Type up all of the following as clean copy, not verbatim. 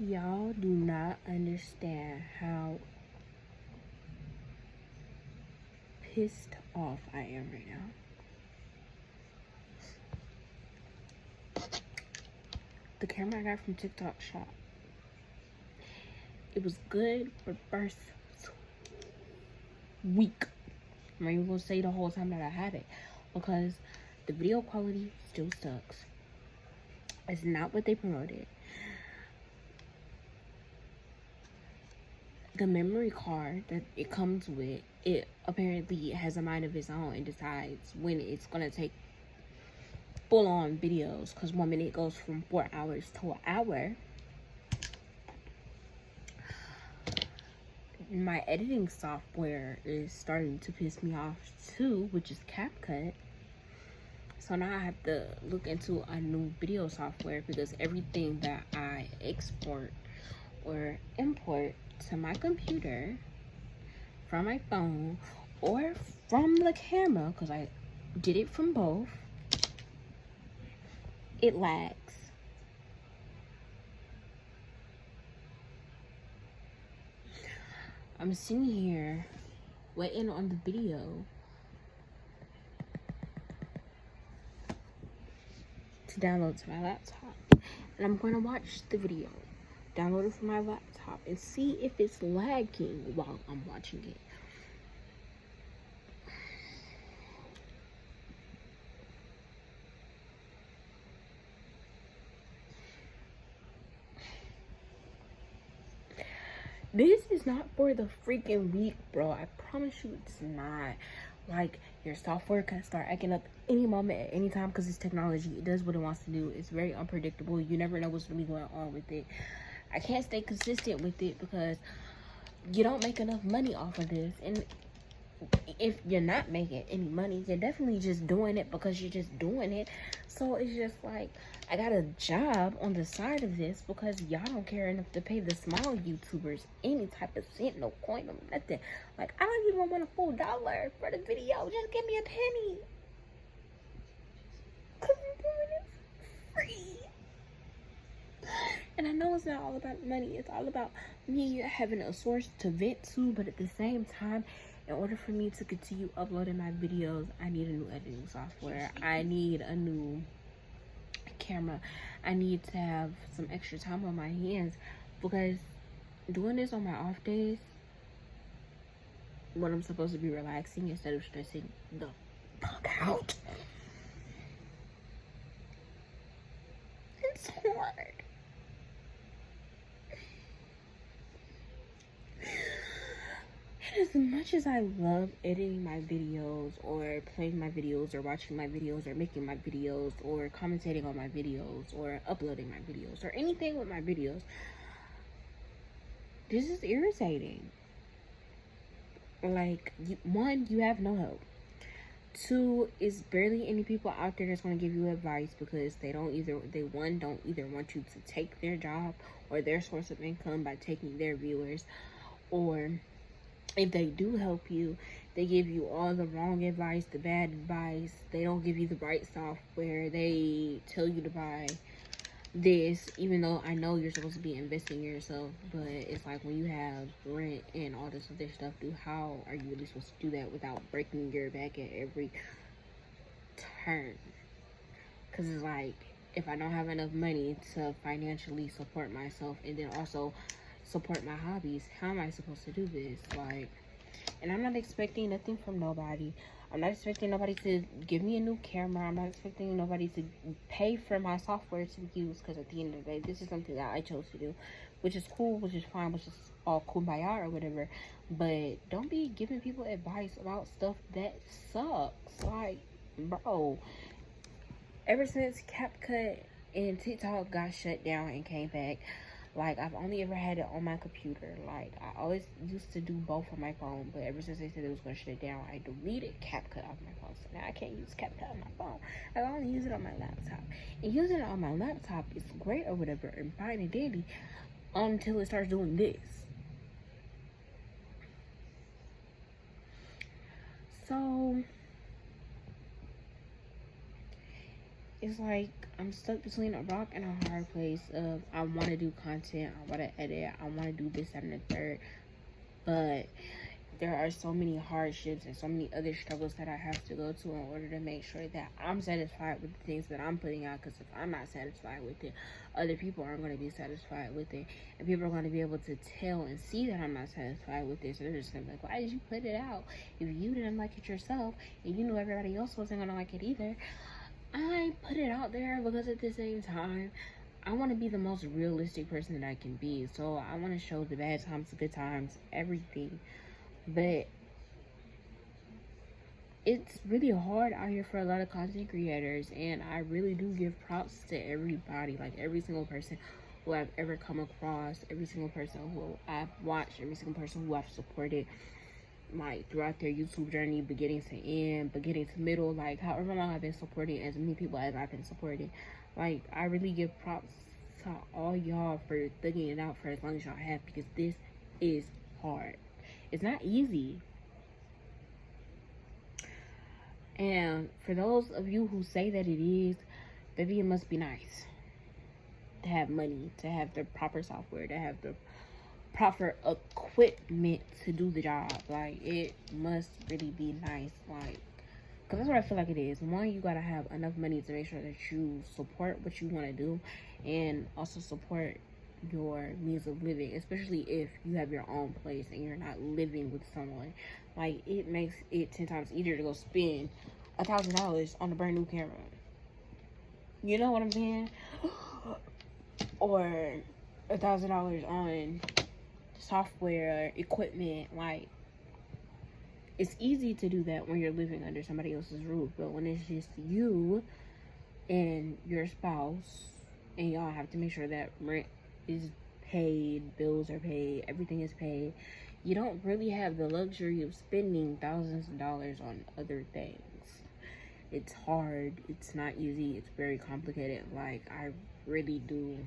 Y'all do not understand how pissed off I am right now. The camera I got from TikTok shop. It was good for first week. I'm not even gonna say the whole time that I had it because the video quality still sucks. It's not what they promoted. The memory card that it comes with, it apparently has a mind of its own and decides when it's gonna take full-on videos, because 1 minute goes from 4 hours to an hour. My editing software is starting to piss me off too, which is CapCut. So now I have to look into a new video software because everything that I export or import to my computer from my phone or from the camera, because I did it from both, it lags. I'm sitting here waiting on the video to download to my laptop, and I'm going to watch the video, download it from my laptop, and see if it's lagging while I'm watching it. This is not for the freaking week, bro. I promise you it's not. Like, your software can start acting up any moment at any time because it's technology. It does what it wants to do. It's very unpredictable. You never know what's going to be going on with it. I can't stay consistent with it because you don't make enough money off of this. And if you're not making any money, you're definitely just doing it because you're just doing it. So it's just like, I got a job on the side of this because y'all don't care enough to pay the small YouTubers any type of cent, no coin, no nothing. Like, I don't even want a full dollar for the video. Just give me a penny. Because I'm doing it for free. And I know it's not all about money. It's all about me having a source to vent to. But at the same time, in order for me to continue uploading my videos, I need a new editing software. I need a new camera. I need to have some extra time on my hands because doing this on my off days, when I'm supposed to be relaxing instead of stressing the fuck out, it's hard. As much as I love editing my videos or playing my videos or watching my videos or making my videos or commentating on my videos or uploading my videos or anything with my videos, this is irritating. Like, one, you have no help. Two, is barely any people out there that's going to give you advice because they don't either want you to take their job or their source of income by taking their viewers, or if they do help you, they give you all the wrong advice, the bad advice. They don't give you the right software. They tell you to buy this, even though I know you're supposed to be investing in yourself. But it's like, when you have rent and all this other stuff, how are you really supposed to do that without breaking your back at every turn? Because it's like, if I don't have enough money to financially support myself and then also support my hobbies, how am I supposed to do this? Like, and I'm not expecting nothing from nobody. I'm not expecting nobody to give me a new camera. I'm not expecting nobody to pay for my software to use, because at the end of the day, this is something that I chose to do, which is cool, which is fine, which is all kumbaya or whatever. But don't be giving people advice about stuff that sucks. Like, bro, ever since CapCut and TikTok got shut down and came back, like, I've only ever had it on my computer. Like, I always used to do both on my phone, but ever since they said it was going to shut it down, I deleted CapCut off my phone. So now I can't use CapCut on my phone. I only use it on my laptop. And using it on my laptop is great or whatever, and fine and dandy, until it starts doing this. So it's like I'm stuck between a rock and a hard place of I want to do content, I want to edit, I want to do this, that, and the third, but there are so many hardships and so many other struggles that I have to go to in order to make sure that I'm satisfied with the things that I'm putting out. Because if I'm not satisfied with it, other people aren't going to be satisfied with it, and people are going to be able to tell and see that I'm not satisfied with it. So they're just going to be like, why did you put it out if you didn't like it yourself and you knew everybody else wasn't going to like it either? I put it out there because at the same time, I want to be the most realistic person that I can be. So I want to show the bad times, the good times, everything. But it's really hard out here for a lot of content creators, and I really do give props to everybody, like every single person who I've ever come across, every single person who I've watched, every single person who I've supported, like throughout their YouTube journey, beginning to end, beginning to middle, like however long I've been supporting as many people as I've been supporting. Like, I really give props to all y'all for thugging it out for as long as y'all have, because this is hard. It's not easy. And for those of you who say that it is, baby, it must be nice to have money, to have the proper software, to have the proper equipment to do the job. Like, it must really be nice. Like, because that's what I feel like it is. One, you gotta have enough money to make sure that you support what you want to do, and also support your means of living, especially if you have your own place and you're not living with someone. Like, it makes it 10 times easier to go spend $1,000 on a brand new camera. You know what I'm saying? Or $1,000 on software, equipment. Like, it's easy to do that when you're living under somebody else's roof, but when it's just you and your spouse, and y'all have to make sure that rent is paid, bills are paid, everything is paid, you don't really have the luxury of spending thousands of dollars on other things. It's hard, it's not easy, it's very complicated. Like, I really do,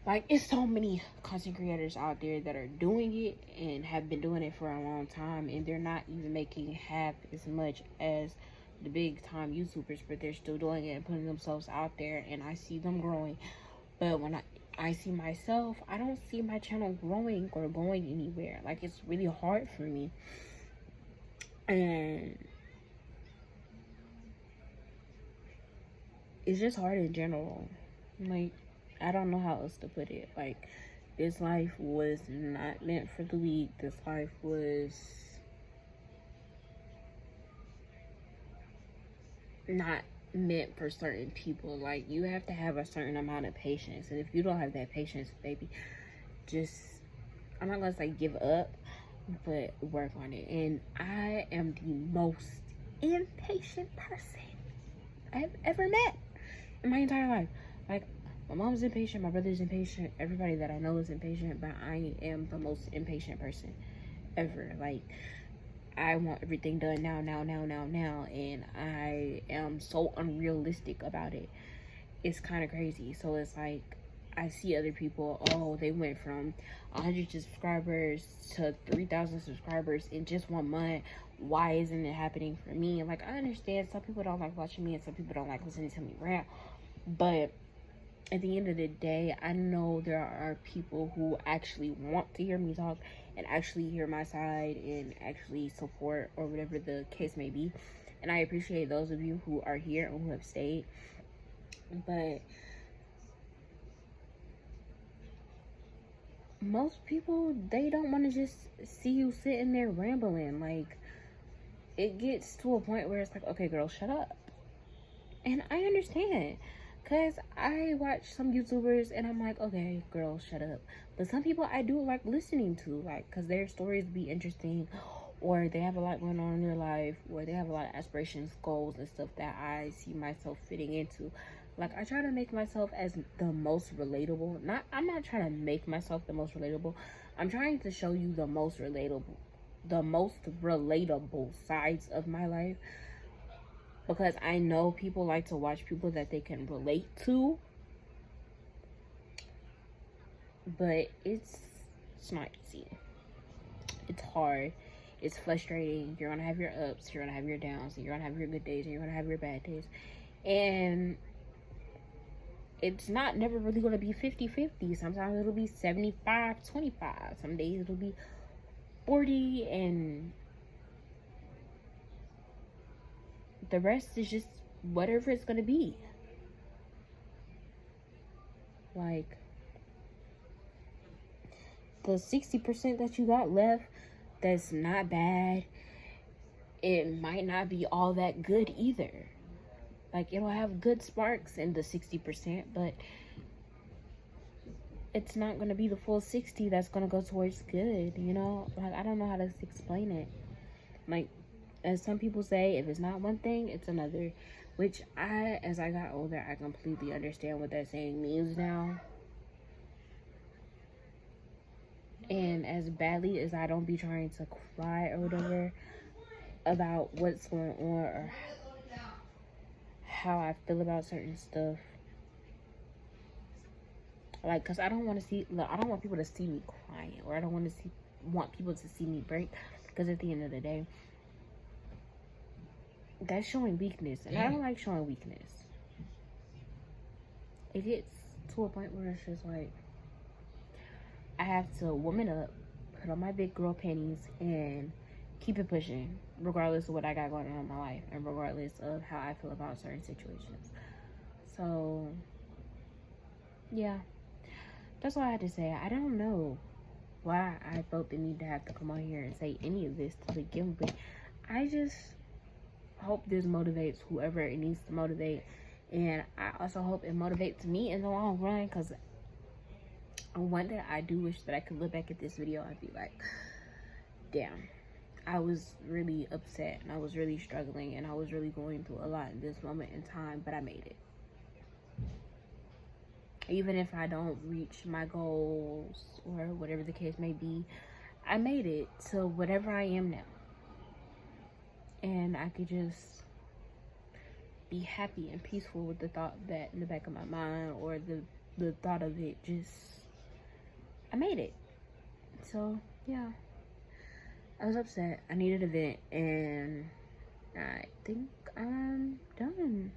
like, it's so many content creators out there that are doing it and have been doing it for a long time, and they're not even making half as much as the big time YouTubers, but they're still doing it and putting themselves out there, and I see them growing. But when I see myself, I don't see my channel growing or going anywhere. Like, it's really hard for me. And it's just hard in general. Like, I don't know how else to put it. Like, this life was not meant for the weak. This life was not meant for certain people. Like, you have to have a certain amount of patience, and if you don't have that patience, baby, just, I'm not gonna say give up, but work on it. And I am the most impatient person I've ever met in my entire life. Like, my mom's impatient, my brother's impatient, everybody that I know is impatient, but I am the most impatient person ever. Like, I want everything done now, and I am so unrealistic about it. It's kind of crazy. So it's like, I see other people, oh, they went from 100 subscribers to 3,000 subscribers in just 1 month. Why isn't it happening for me? Like, I understand some people don't like watching me and some people don't like listening to me rant, but at the end of the day, I know there are people who actually want to hear me talk and actually hear my side and actually support, or whatever the case may be. And I appreciate those of you who are here and who have stayed. But most people, they don't want to just see you sitting there rambling. Like, it gets to a point where it's like, okay, girl, shut up. And I understand, because I watch some YouTubers and I'm like, okay, girl, shut up. But some people I do like listening to, like, because their stories be interesting, or they have a lot going on in their life, or they have a lot of aspirations, goals, and stuff that I see myself fitting into. Like, I try to make myself as the most relatable. I'm not trying to make myself the most relatable. I'm trying to show you the most relatable sides of my life. Because I know people like to watch people that they can relate to. But it's not easy. It's hard. It's frustrating. You're gonna have your ups, you're gonna have your downs, and you're gonna have your good days, and you're gonna have your bad days. And it's not never really gonna be 50-50. Sometimes it'll be 75-25. Some days it'll be 40, and the rest is just whatever it's gonna be. Like, the 60% that you got left, that's not bad. It might not be all that good either. Like, it'll have good sparks in the 60%, but it's not going to be the full 60 that's going to go towards good, you know? Like, I don't know how to explain it. Like, as some people say, if it's not one thing, it's another. Which as I got older, I completely understand what that saying means now. And as badly as I don't be trying to cry or whatever about what's going on or how I feel about certain stuff, like, cause I don't want people to see me crying, or I don't want people to see me break, because at the end of the day, that's showing weakness, and I don't like showing weakness. It gets to a point where it's just like, I have to woman up, put on my big girl panties, and keep it pushing, regardless of what I got going on in my life, and regardless of how I feel about certain situations. So, yeah, that's all I had to say. I don't know why I felt the need to have to come on here and say any of this to begin with. I just hope this motivates whoever it needs to motivate, and I also hope it motivates me in the long run, because one day I do wish that I could look back at this video and be like, damn, I was really upset, and I was really struggling, and I was really going through a lot in this moment in time, but I made it. Even if I don't reach my goals or whatever the case may be, I made it to whatever I am now. And I could just be happy and peaceful with the thought that in the back of my mind, or the thought of it, just, I made it. So, yeah. I was upset. I needed a vent, and I think I'm done.